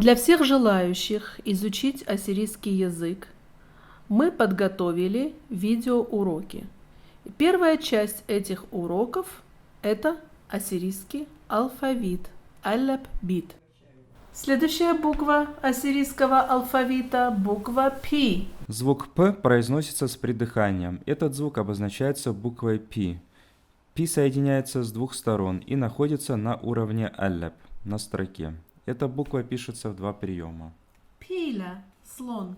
Для всех желающих изучить ассирийский язык мы подготовили видеоуроки. Первая часть этих уроков – это ассирийский алфавит, аль-бит. Следующая буква ассирийского алфавита – буква P. Звук «п» произносится с придыханием. Этот звук обозначается буквой «пи». «Пи» соединяется с двух сторон и находится на уровне «алляб» на строке. Эта буква пишется в два приема. Пиля – слон.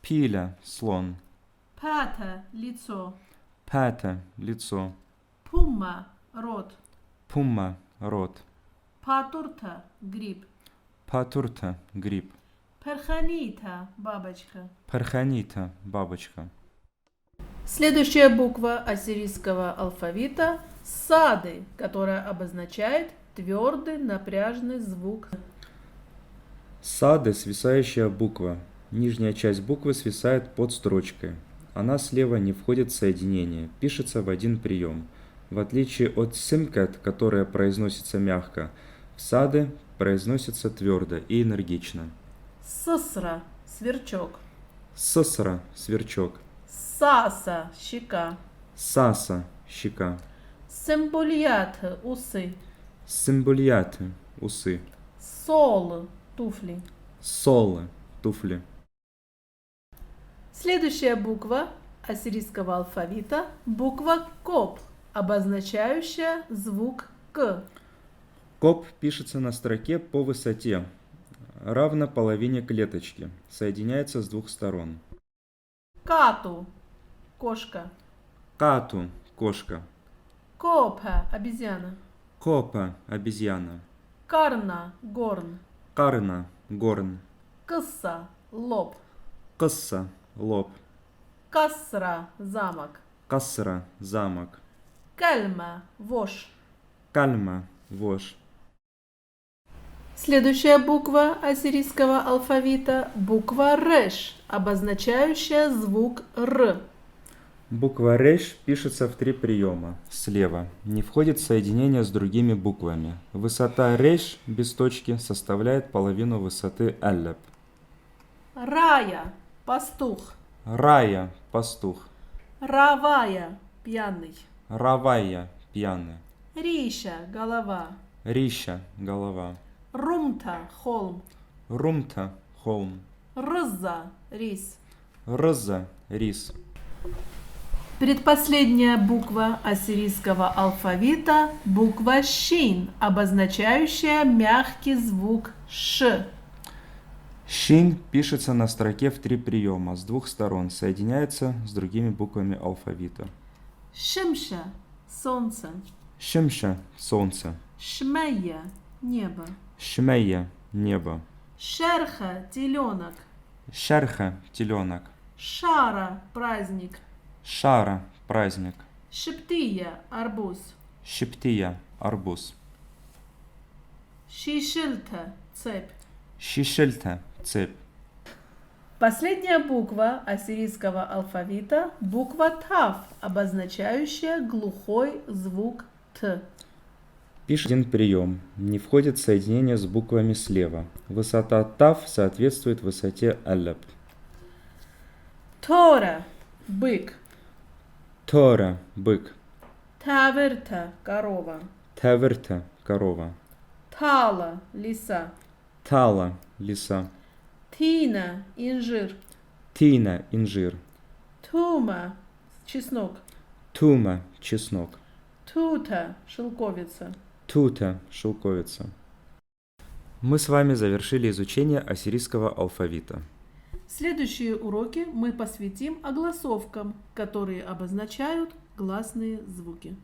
Пиля – слон. Пата – лицо. Пата – лицо. Пумма – рот. Пумма – рот. Патурта – гриб. Патурта – гриб. Перханита – бабочка. Парханита – бабочка. Следующая буква ассирийского алфавита – сады, которая обозначает твердый напряжный звук. Сады – свисающая буква. Нижняя часть буквы свисает под строчкой. Она слева не входит в соединение, пишется в один прием. В отличие от симкат, которая произносится мягко, сады произносится твердо и энергично. Сысра – сверчок. Сысра – сверчок. Саса – щека. Саса – щека. Симбульят – усы. Симбульяты – усы. Сол – туфли. Солы – туфли. Следующая буква ассирийского алфавита – буква Коп, обозначающая звук К. Коп пишется на строке по высоте, равно половине клеточки, соединяется с двух сторон. Кату – кошка. Кату – кошка. Копа – обезьяна. Копа – обезьяна. Карна – горн. Карна – горн. Кысса – лоб. Кысса – лоб. Касра – замок. Касра – замок. Кальма – вошь. Кальма – вошь. Следующая буква ассирийского алфавита – буква Реш, обозначающая звук Р. Буква Реш пишется в три приема. Слева. Не входит в соединение с другими буквами. Высота Реш без точки составляет половину высоты алляб. Рая – пастух. Рая – пастух. Равая – пьяный. Равая – пьяный. Риша – голова. Рища – голова. Румта – холм. Румта – холм. Рыза – рис. Рыза – рис. Предпоследняя буква ассирийского алфавита – буква Шин, обозначающая мягкий звук Ш. Шин пишется на строке в три приема, с двух сторон, соединяется с другими буквами алфавита. Шимша – солнце. Шимша – солнце. Шмея – небо. Шмея – небо. Шерха – теленок. Шерха – теленок. Шара – праздник. Шара – праздник. Шептия – арбуз. Шептия – арбуз. Шишильта – цепь. Шишельта – цепь. Последняя буква ассирийского алфавита – буква Тав, обозначающая глухой звук Т. Пишет один прием. Не входит в соединение с буквами слева. Высота Тав соответствует высоте алляб. Тора – бык. Тора – бык. Таверта – корова. Таверта – корова. Тала – лиса. Тала – лиса. Тина – инжир. Тина – инжир. Тума – чеснок. Тума – чеснок. Тута – шелковица. Тута – шелковица. Мы с вами завершили изучение ассирийского алфавита. Следующие уроки мы посвятим огласовкам, которые обозначают гласные звуки.